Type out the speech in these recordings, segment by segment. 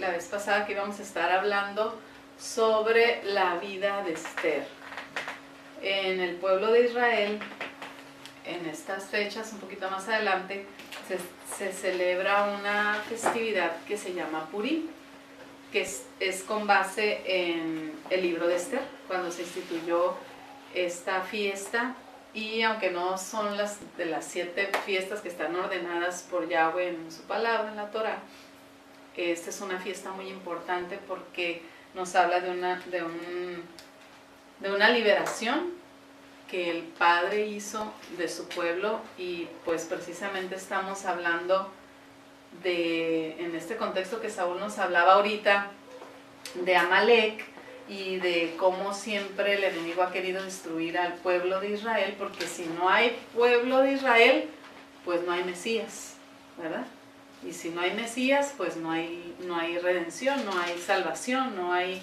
la vez pasada que íbamos a estar hablando sobre la vida de Esther. En el pueblo de Israel, en estas fechas, un poquito más adelante, se celebra una festividad que se llama Purim, que es con base en el libro de Esther, cuando se instituyó esta fiesta. Y aunque no son de las 7 fiestas que están ordenadas por Yahweh en su palabra, en la Torah, esta es una fiesta muy importante porque nos habla de una liberación que el Padre hizo de su pueblo. Y pues precisamente estamos hablando en este contexto que Saúl nos hablaba ahorita, de Amalek, y de cómo siempre el enemigo ha querido destruir al pueblo de Israel, porque si no hay pueblo de Israel, pues no hay Mesías, ¿verdad? Y si no hay Mesías, pues no hay redención, no hay salvación, no hay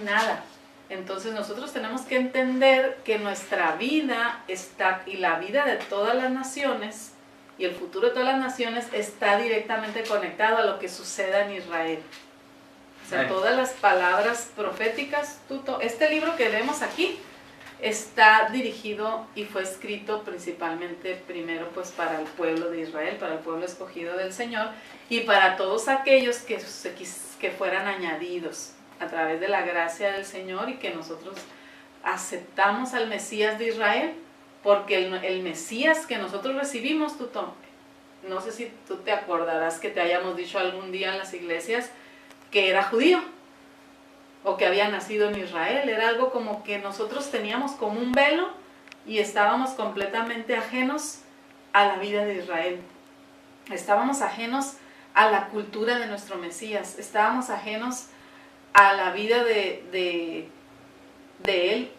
nada. Entonces nosotros tenemos que entender que nuestra vida está, y la vida de todas las naciones, y el futuro de todas las naciones está directamente conectado a lo que suceda en Israel. O sea, todas las palabras proféticas, este libro que vemos aquí está dirigido y fue escrito principalmente primero pues para el pueblo de Israel, para el pueblo escogido del Señor, y para todos aquellos que fueran añadidos a través de la gracia del Señor, y que nosotros aceptamos al Mesías de Israel, porque el Mesías que nosotros recibimos, no sé si tú te acordarás que te hayamos dicho algún día en las iglesias que era judío o que había nacido en Israel. Era algo como que nosotros teníamos como un velo y estábamos completamente ajenos a la vida de Israel. Estábamos ajenos a la cultura de nuestro Mesías, estábamos ajenos a la vida de él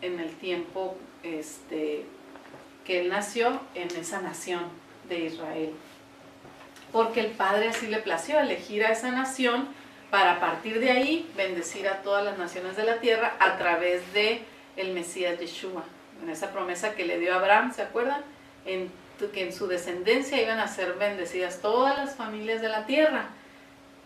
en el tiempo que él nació en esa nación de Israel. Porque el Padre así le plació elegir a esa nación para a partir de ahí bendecir a todas las naciones de la tierra a través de el Mesías Yeshua. En esa promesa que le dio a Abraham, ¿se acuerdan? Que en su descendencia iban a ser bendecidas todas las familias de la tierra.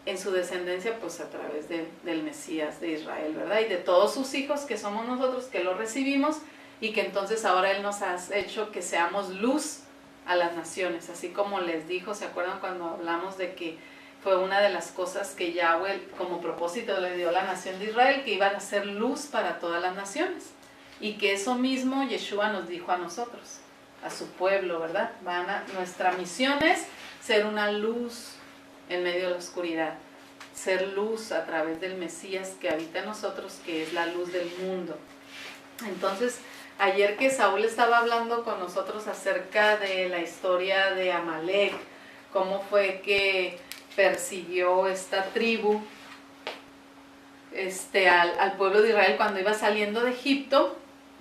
En su descendencia, pues a través del Mesías de Israel, ¿verdad? Y de todos sus hijos, que somos nosotros, que lo recibimos, y que entonces ahora Él nos ha hecho que seamos luz a las naciones. Así como les dijo, ¿se acuerdan cuando hablamos de que fue una de las cosas que Yahweh como propósito le dio a la nación de Israel, que iban a ser luz para todas las naciones? Y que eso mismo Yeshua nos dijo a nosotros, a su pueblo, ¿verdad? Nuestra misión es ser una luz en medio de la oscuridad, ser luz a través del Mesías que habita en nosotros, que es la luz del mundo. Entonces, ayer que Saúl estaba hablando con nosotros acerca de la historia de Amalek, cómo fue que persiguió esta tribu al pueblo de Israel cuando iba saliendo de Egipto,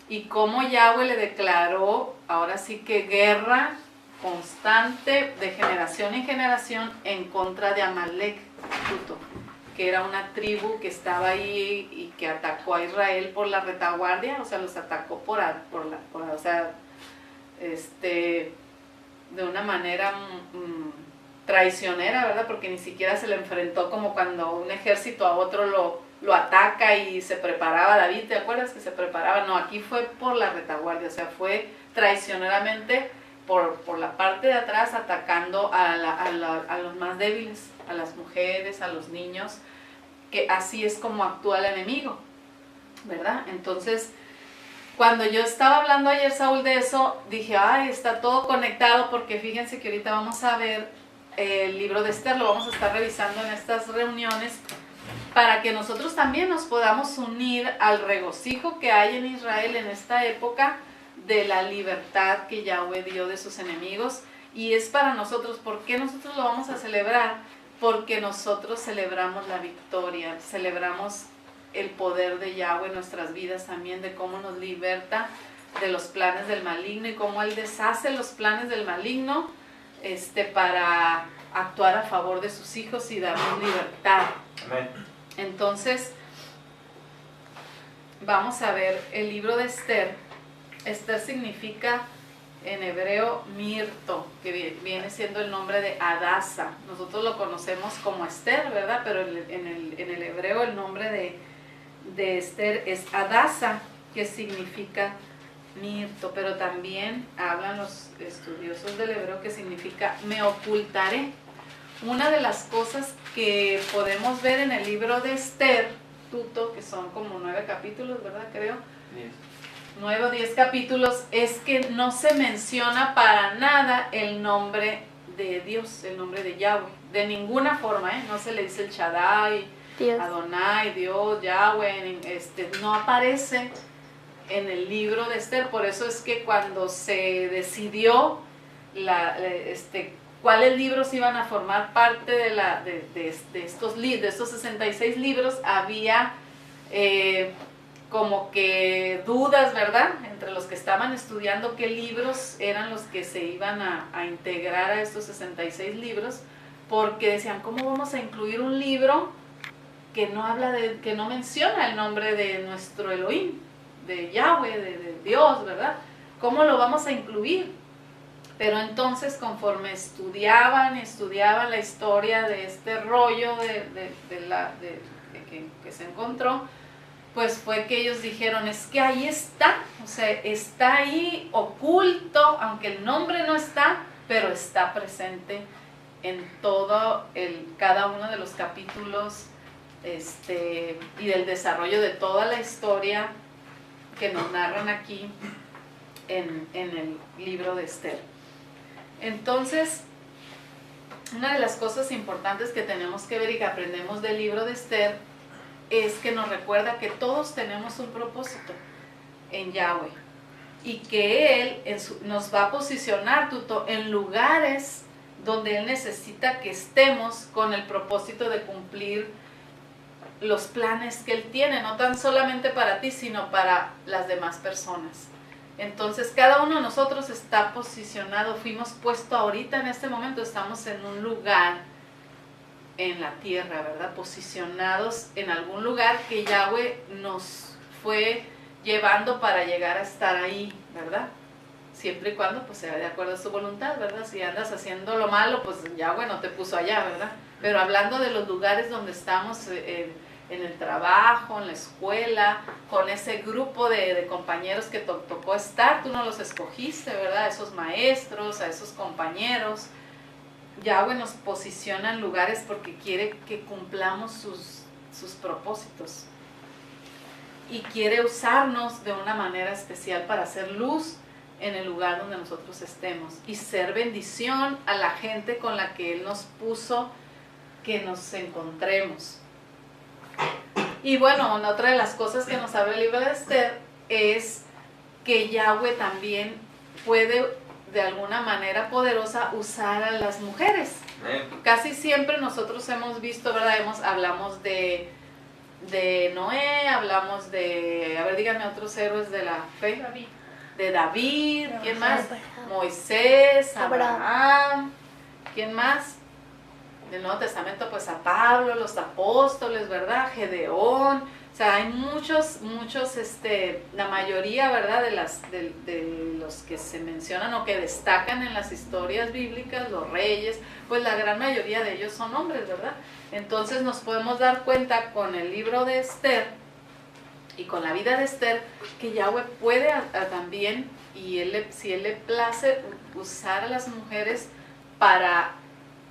y cómo Yahweh le declaró ahora sí que guerra constante de generación en generación en contra de Amalek, que era una tribu que estaba ahí y que atacó a Israel por la retaguardia, o sea, los atacó de una manera traicionera, ¿verdad? Porque ni siquiera se le enfrentó como cuando un ejército a otro lo ataca y se preparaba David, ¿te acuerdas que se preparaba? No, aquí fue por la retaguardia, o sea, fue traicioneramente por la parte de atrás, atacando a los más débiles, a las mujeres, a los niños, que así es como actúa el enemigo, ¿verdad? Entonces, cuando yo estaba hablando ayer, Saúl, de eso, dije, ay, está todo conectado, porque fíjense que ahorita vamos a ver el libro de Esther, lo vamos a estar revisando en estas reuniones, para que nosotros también nos podamos unir al regocijo que hay en Israel en esta época de la libertad que Yahweh dio de sus enemigos. Y es para nosotros. ¿Por qué nosotros lo vamos a celebrar? Porque nosotros celebramos la victoria, celebramos el poder de Yahweh en nuestras vidas también, de cómo nos liberta de los planes del maligno y cómo Él deshace los planes del maligno para actuar a favor de sus hijos y darnos libertad. Amén. Entonces, vamos a ver el libro de Esther. Esther significa en hebreo Mirto, que viene siendo el nombre de Adasa. Nosotros lo conocemos como Esther, ¿verdad? Pero en el hebreo el nombre de Esther es Adasa, que significa Mirto, pero también hablan los estudiosos del hebreo que significa me ocultaré. Una de las cosas que podemos ver en el libro de Esther, Tuto, que son como 9 capítulos, ¿verdad? Creo. 9 o 10 capítulos, es que no se menciona para nada el nombre de Dios, el nombre de Yahweh, de ninguna forma, ¿eh? No se le dice el Shaddai, Dios. Adonai, Dios, Yahweh, no aparece en el libro de Esther. Por eso es que cuando se decidió cuáles libros iban a formar parte de estos 66 libros, había como que dudas, ¿verdad?, entre los que estaban estudiando qué libros eran los que se iban a integrar a estos 66 libros, porque decían, ¿cómo vamos a incluir un libro que no menciona el nombre de nuestro Elohim, de Yahweh, de Dios, ¿verdad? ¿Cómo lo vamos a incluir? Pero entonces, conforme estudiaban la historia de este rollo que se encontró, pues fue que ellos dijeron, es que ahí está, o sea, está ahí oculto, aunque el nombre no está, pero está presente en cada uno de los capítulos y del desarrollo de toda la historia que nos narran aquí en el libro de Esther. Entonces, una de las cosas importantes que tenemos que ver y que aprendemos del libro de Esther es que nos recuerda que todos tenemos un propósito en Yahweh y que Él nos va a posicionar en lugares donde Él necesita que estemos con el propósito de cumplir los planes que Él tiene, no tan solamente para ti, sino para las demás personas. Entonces, cada uno de nosotros está posicionado, fuimos puestos ahorita en este momento, estamos en un lugar en la tierra, ¿verdad? Posicionados en algún lugar que Yahweh nos fue llevando para llegar a estar ahí, ¿verdad? Siempre y cuando pues sea de acuerdo a su voluntad, ¿verdad? Si andas haciendo lo malo, pues Yahweh no te puso allá, ¿verdad? Pero hablando de los lugares donde estamos, en el trabajo, en la escuela, con ese grupo de compañeros que tocó estar, tú no los escogiste, ¿verdad? A esos maestros, a esos compañeros. Yahweh nos posiciona en lugares porque quiere que cumplamos sus propósitos y quiere usarnos de una manera especial para hacer luz en el lugar donde nosotros estemos y ser bendición a la gente con la que Él nos puso que nos encontremos. Y bueno, otra de las cosas que nos habla el libro de Esther es que Yahweh también puede de alguna manera poderosa usar a las mujeres. Casi siempre nosotros hemos visto, ¿verdad? Hablamos de Noé, hablamos de, a ver, díganme otros héroes de la fe. David. De David, ¿quién más? Moisés, Abraham, ¿quién más? Del Nuevo Testamento, pues a Pablo, los apóstoles, ¿verdad? Gedeón. O sea, hay muchos, la mayoría, ¿verdad? De los que se mencionan o que destacan en las historias bíblicas, los reyes, pues la gran mayoría de ellos son hombres, ¿verdad? Entonces nos podemos dar cuenta con el libro de Esther y con la vida de Esther que Yahweh puede también, y si Él le place, usar a las mujeres para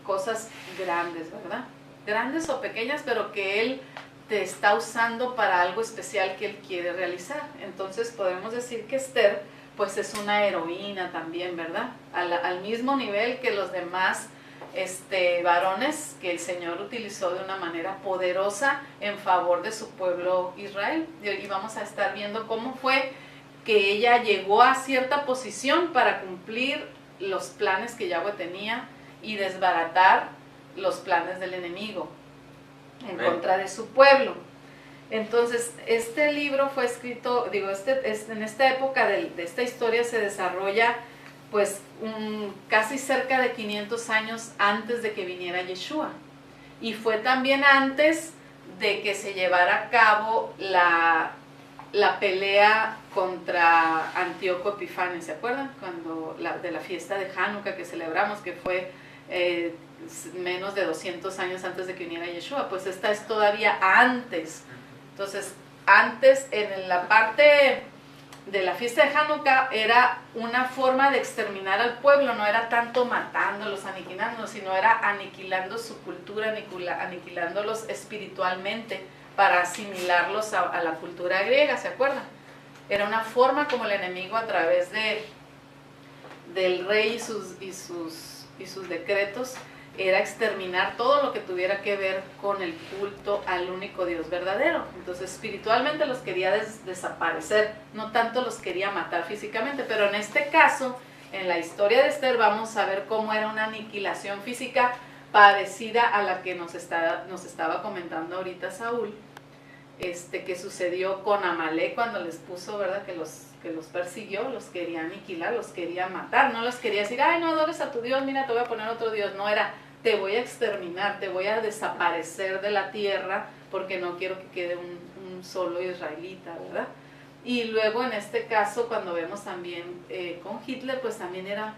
cosas grandes, ¿verdad? Grandes o pequeñas, pero que Él te está usando para algo especial que Él quiere realizar. Entonces podemos decir que Esther pues es una heroína también, ¿verdad? Al mismo nivel que los demás varones que el Señor utilizó de una manera poderosa en favor de su pueblo Israel. Y vamos a estar viendo cómo fue que ella llegó a cierta posición para cumplir los planes que Yahweh tenía y desbaratar los planes del enemigo en contra de su pueblo. Entonces, este libro fue escrito, en esta época de esta historia se desarrolla pues casi cerca de 500 años antes de que viniera Yeshua. Y fue también antes de que se llevara a cabo la pelea contra Antíoco Epifanes, ¿se acuerdan? De la fiesta de Hanukkah que celebramos, que fue menos de 200 años antes de que viniera Yeshua, pues esta es todavía antes. Entonces, antes, en la parte de la fiesta de Hanukkah, era una forma de exterminar al pueblo, no era tanto matándolos, aniquilándolos, sino era aniquilando su cultura, aniquilándolos espiritualmente, para asimilarlos a la cultura griega, ¿se acuerdan? Era una forma como el enemigo, a través del rey y sus decretos, era exterminar todo lo que tuviera que ver con el culto al único Dios verdadero. Entonces espiritualmente los quería desaparecer, no tanto los quería matar físicamente, pero en este caso, en la historia de Esther, vamos a ver cómo era una aniquilación física parecida a la que nos estaba comentando ahorita Saúl, que sucedió con Amalek cuando les puso, ¿verdad?, que los persiguió, los quería aniquilar, los quería matar, no los quería decir, ay, no adores a tu Dios, mira, te voy a poner otro Dios, no, era, te voy a exterminar, te voy a desaparecer de la tierra, porque no quiero que quede un solo israelita, ¿verdad? Y luego en este caso, cuando vemos también con Hitler, pues también era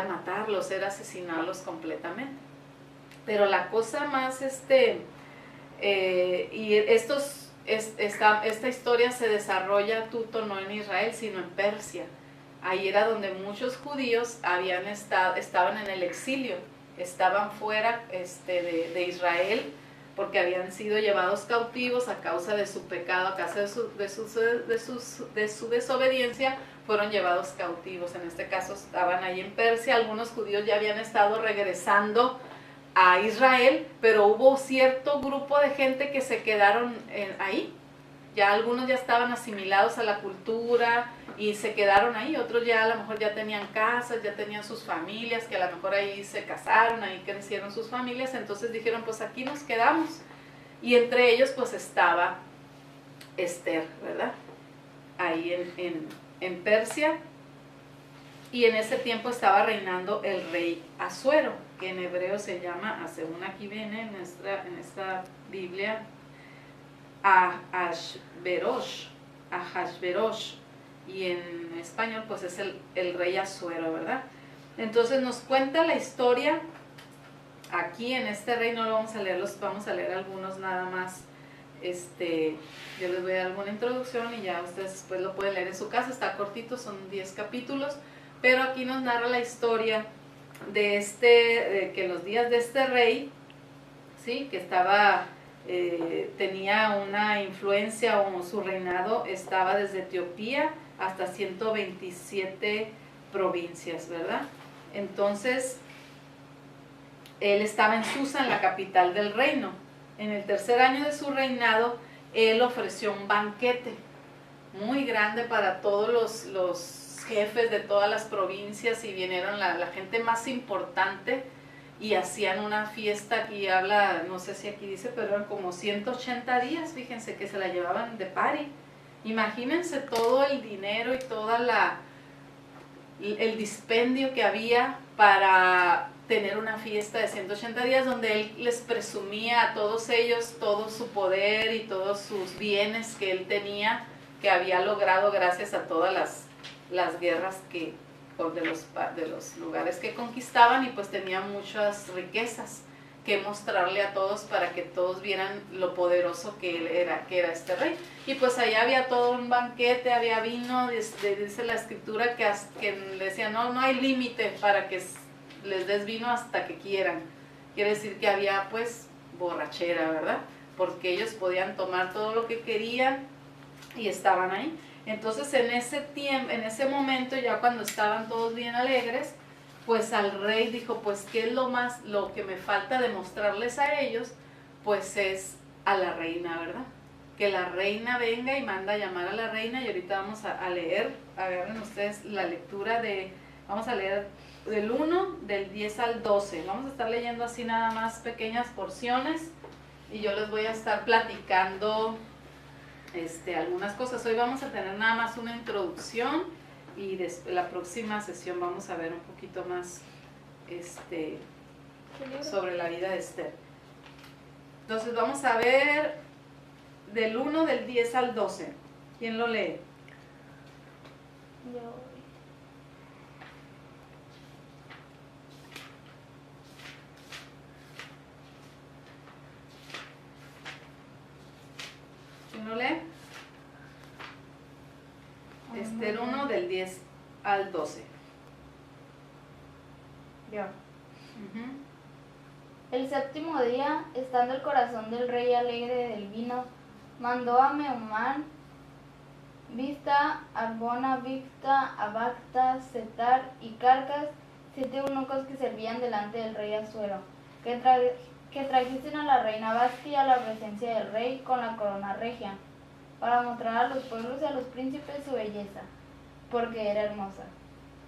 matarlos, era asesinarlos completamente. Pero la cosa más, y esta historia se desarrolla tuto no en Israel, sino en Persia. Ahí era donde muchos judíos estaban en el exilio, estaban fuera de Israel, porque habían sido llevados cautivos a causa de su pecado, a causa de su desobediencia, fueron llevados cautivos. En este caso estaban ahí en Persia. Algunos judíos ya habían estado regresando a Israel, pero hubo cierto grupo de gente que se quedaron ahí. Ya algunos ya estaban asimilados a la cultura y se quedaron ahí, otros ya a lo mejor ya tenían casas, ya tenían sus familias, que a lo mejor ahí se casaron, ahí crecieron sus familias, entonces dijeron, pues aquí nos quedamos. Y entre ellos pues estaba Esther, ¿verdad? Ahí en Persia, y en ese tiempo estaba reinando el rey Asuero, que en hebreo se llama, según aquí viene en esta Biblia, Ahasverosh, y en español pues es el rey Asuero, ¿verdad? Entonces nos cuenta la historia aquí en este rey. No lo vamos a leer, vamos a leer algunos nada más. Yo les voy a dar alguna introducción y ya ustedes después lo pueden leer en su casa, está cortito, son 10 capítulos, pero aquí nos narra la historia de que los días de este rey, ¿sí?, que tenía una influencia, o su reinado estaba desde Etiopía hasta 127 provincias, ¿verdad? Entonces, él estaba en Susa, en la capital del reino. En el tercer año de su reinado, él ofreció un banquete muy grande para todos los jefes de todas las provincias, y vinieron la gente más importante, y hacían una fiesta. Aquí habla, no sé si aquí dice, pero eran como 180 días, fíjense, que se la llevaban de party. Imagínense todo el dinero y toda el dispendio que había para tener una fiesta de 180 días, donde él les presumía a todos ellos todo su poder y todos sus bienes que él tenía, que había logrado gracias a todas las guerras de los lugares que conquistaban, y pues tenía muchas riquezas que mostrarle a todos para que todos vieran lo poderoso que él era, que era este rey. Y pues allá había todo un banquete, había vino, dice la escritura que le decía, no hay límite para que les des vino hasta que quieran. Quiere decir que había pues borrachera, ¿verdad? Porque ellos podían tomar todo lo que querían y estaban ahí. Entonces en ese momento, ya cuando estaban todos bien alegres, pues al rey dijo, pues ¿qué es lo que me falta demostrarles a ellos? Pues es a la reina, ¿verdad? Que la reina venga, y manda a llamar a la reina. Y ahorita vamos a leer, agarren ustedes la lectura vamos a leer del 1, del 10 al 12. Vamos a estar leyendo así nada más pequeñas porciones, y yo les voy a estar platicando algunas cosas. Hoy vamos a tener nada más una introducción, y la próxima sesión vamos a ver un poquito más sobre la vida de Esther. Entonces vamos a ver del 1, del 10 al 12. ¿Quién lo lee? Yo. ¿Quién lo lee? Ester 1 del 10 al 12. Yo. Ujú. El séptimo día, estando el corazón del rey alegre del vino, mandó a Mehumán, Bizta, Arbona, Bigta, Abagta, Setar y Carcas, 7 eunucos que servían delante del rey Asuero, que trajesen a la reina Vasti a la presencia del rey con la corona regia, para mostrar a los pueblos y a los príncipes su belleza, porque era hermosa.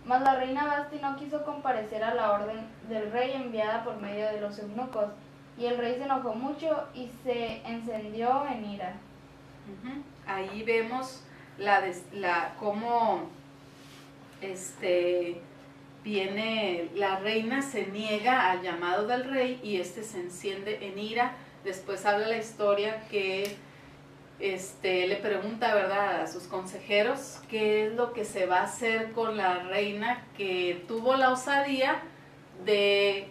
Mas la reina Vasti no quiso comparecer a la orden del rey enviada por medio de los eunucos, y el rey se enojó mucho y se encendió en ira. Ujú. Ahí vemos cómo viene, la reina se niega al llamado del rey y se enciende en ira. Después habla la historia que le pregunta, ¿verdad?, a sus consejeros qué es lo que se va a hacer con la reina que tuvo la osadía de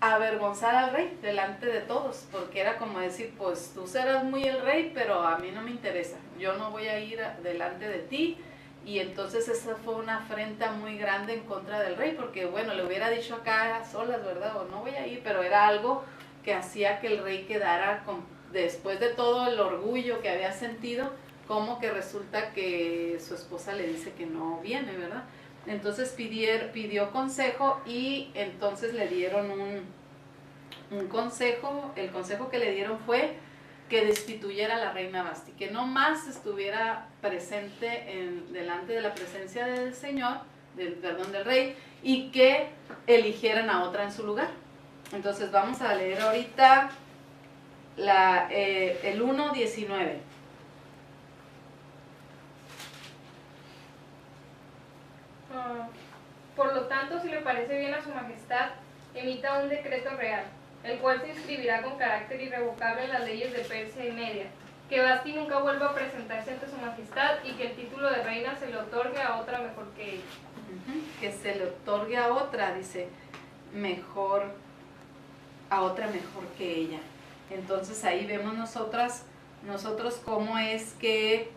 avergonzar al rey delante de todos, porque era como decir, pues tú serás muy el rey, pero a mí no me interesa, yo no voy a ir delante de ti. Y entonces esa fue una afrenta muy grande en contra del rey, porque bueno, le hubiera dicho acá a solas, ¿verdad?, o no voy a ir, pero era algo que hacía que el rey quedara después de todo el orgullo que había sentido, como que resulta que su esposa le dice que no viene, ¿verdad? Entonces pidió consejo y entonces le dieron un consejo. El consejo que le dieron fue que destituyera a la reina Vasti, que no más estuviera presente delante de la presencia del Señor, del rey, y que eligieran a otra en su lugar. Entonces vamos a leer ahorita el 1:19. Por lo tanto, si le parece bien a su majestad, emita un decreto real, el cual se inscribirá con carácter irrevocable en las leyes de Persia y Media, que Vasti nunca vuelva a presentarse ante su majestad y que el título de reina se le otorgue a otra mejor que ella. Que se le otorgue a otra, dice, a otra mejor que ella. Entonces ahí vemos nosotros cómo es que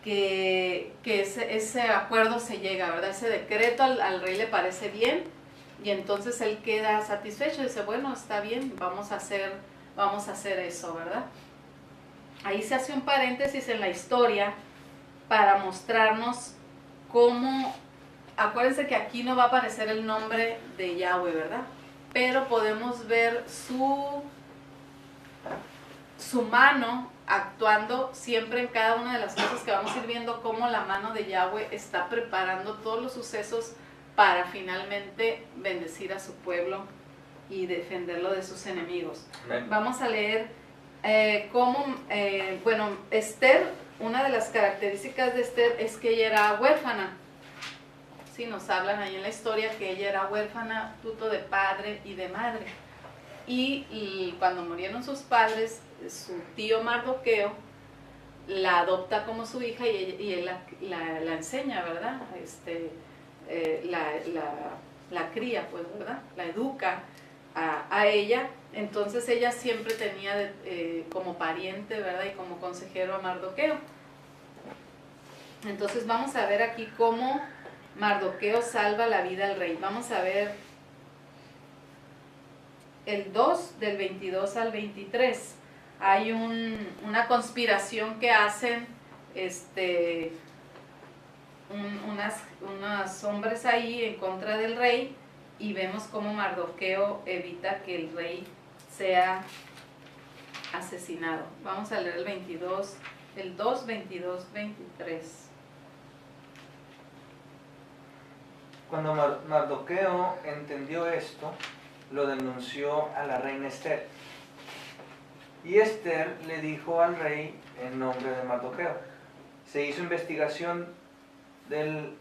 ese acuerdo se llega, ¿verdad? Ese decreto al rey le parece bien y entonces él queda satisfecho y dice, bueno, está bien, vamos a hacer eso, ¿verdad? Ahí se hace un paréntesis en la historia para mostrarnos cómo, acuérdense que aquí no va a aparecer el nombre de Yahweh, ¿verdad? Pero podemos ver su mano actuando siempre en cada una de las cosas que vamos a ir viendo, cómo la mano de Yahweh está preparando todos los sucesos para finalmente bendecir a su pueblo y defenderlo de sus enemigos. Amén. Vamos a leer Ester, una de las características de Ester es que ella era huérfana. Sí, nos hablan ahí en la historia que ella era huérfana, fruto de padre y de madre. Y cuando murieron sus padres, su tío Mardoqueo la adopta como su hija y él la enseña, ¿verdad? La cría, pues, ¿verdad? La educa a ella. Entonces ella siempre tenía como pariente, ¿verdad? Y como consejero a Mardoqueo. Entonces vamos a ver aquí cómo Mardoqueo salva la vida al rey. Vamos a ver el 2 del 22 al 23. Hay una conspiración que hacen unos hombres ahí en contra del rey y vemos cómo Mardoqueo evita que el rey sea asesinado. Vamos a leer el 2, 22, 23. Cuando Mardoqueo entendió esto, lo denunció a la reina Ester. Y Ester le dijo al rey en nombre de Mardoqueo. Se hizo investigación del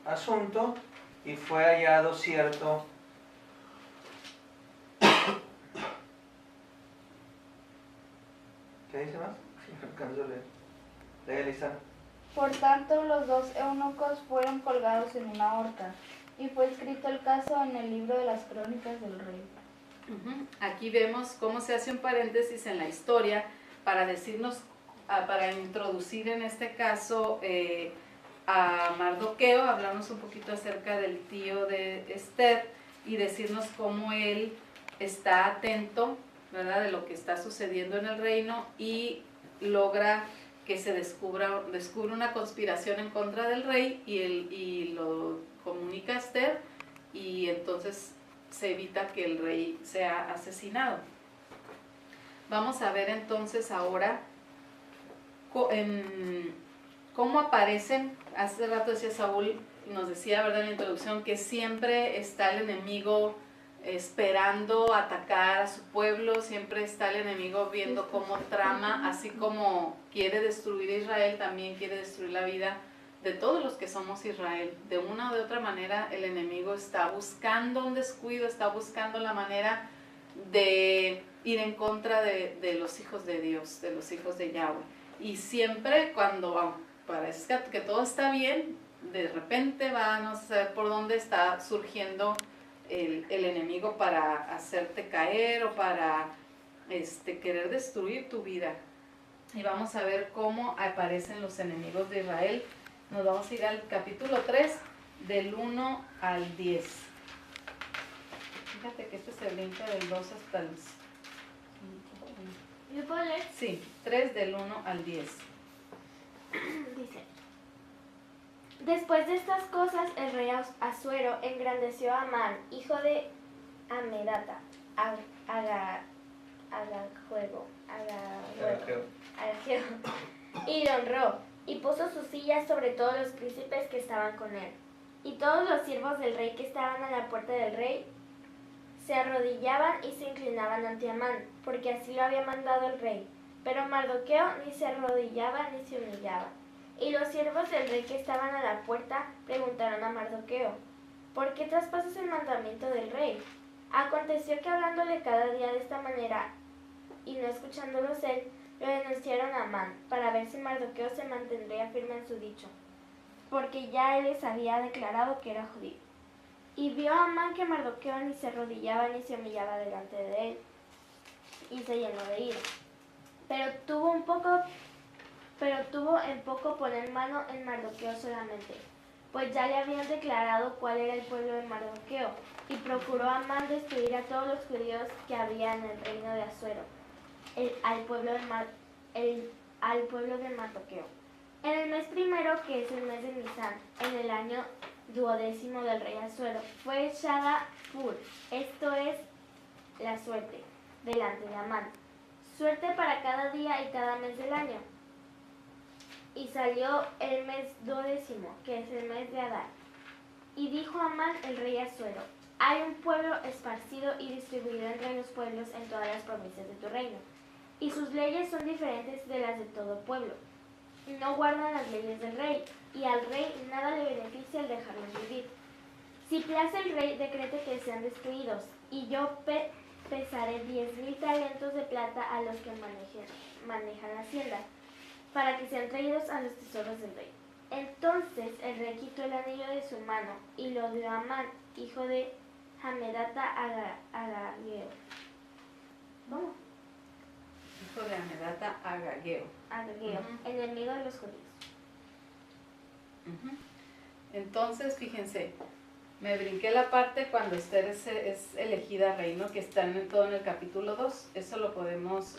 asunto y fue hallado cierto ¿Qué dice más? Sí, no alcanzo a leer. Lee, Elisa. Por tanto, los dos eunucos fueron colgados en una horca, y fue escrito el caso en el libro de las crónicas del rey. Aquí vemos cómo se hace un paréntesis en la historia para decirnos, para introducir en este caso a Mardoqueo, hablarnos un poquito acerca del tío de Esther y decirnos cómo él está atento, ¿verdad?, de lo que está sucediendo en el reino y logra que se descubre una conspiración en contra del rey y lo comunica a Esther y entonces se evita que el rey sea asesinado. Vamos a ver entonces ahora cómo aparecen. Hace rato decía Saúl, nos decía, ¿verdad?, en la introducción, que siempre está el enemigo esperando atacar a su pueblo, siempre está el enemigo viendo cómo trama, así como quiere destruir a Israel, también quiere destruir la vida de todos los que somos Israel. De una o de otra manera el enemigo está buscando un descuido, está buscando la manera de ir en contra de los hijos de Dios, de los hijos de Yahweh. Y siempre cuando parece que todo está bien, de repente va a no saber por dónde está surgiendo el enemigo para hacerte caer o para querer destruir tu vida. Y vamos a ver cómo aparecen los enemigos de Israel. Nos vamos a ir al capítulo 3, del 1 al 10. Fíjate que este se brinca del 2 hasta el 5. ¿Yo puedo leer? Sí, 3 del 1 al 10. Dice: Después de estas cosas, el rey Asuero engrandeció a Amán, hijo de Hamedata, Agageo, y lo honró, y puso su silla sobre todos los príncipes que estaban con él. Y todos los siervos del rey que estaban a la puerta del rey se arrodillaban y se inclinaban ante Amán, porque así lo había mandado el rey. Pero Mardoqueo ni se arrodillaba ni se humillaba. Y los siervos del rey que estaban a la puerta preguntaron a Mardoqueo: ¿por qué traspasas el mandamiento del rey? Aconteció que hablándole cada día de esta manera y no escuchándolos él, lo denunciaron a Amán, para ver si Mardoqueo se mantendría firme en su dicho, porque ya él les había declarado que era judío. Y vio a Amán que Mardoqueo ni se arrodillaba ni se humillaba delante de él, y se llenó de ira. Pero tuvo en poco poner mano en Mardoqueo solamente, pues ya le habían declarado cuál era el pueblo de Mardoqueo, y procuró Amán destruir a todos los judíos que había en el reino de Asuero, al pueblo de Mardoqueo. En el mes primero, que es el mes de Nisán, en el año 12º del rey Asuero, fue echada Pur, esto es la suerte, delante de Amán, suerte para cada día y cada mes del año. Y salió el mes 12º, que es el mes de Adar. Y dijo Amán el rey Asuero: hay un pueblo esparcido y distribuido entre los pueblos en todas las provincias de tu reino, y sus leyes son diferentes de las de todo pueblo. No guardan las leyes del rey, y al rey nada le beneficia el dejarlos vivir. Si place el rey, decrete que sean destruidos, y yo pesaré 10,000 talentos de plata a los que manejan la hacienda, para que sean traídos a los tesoros del rey. Entonces el rey quitó el anillo de su mano y lo dio a Amán, hijo de Hamedata, Agageo. ¿Cómo? Hijo de Hamedata, Agageo. Agageo, enemigo de los judíos. Entonces, fíjense, me brinqué la parte cuando Esther es elegida reino, que está todo en el capítulo 2. Eso lo podemos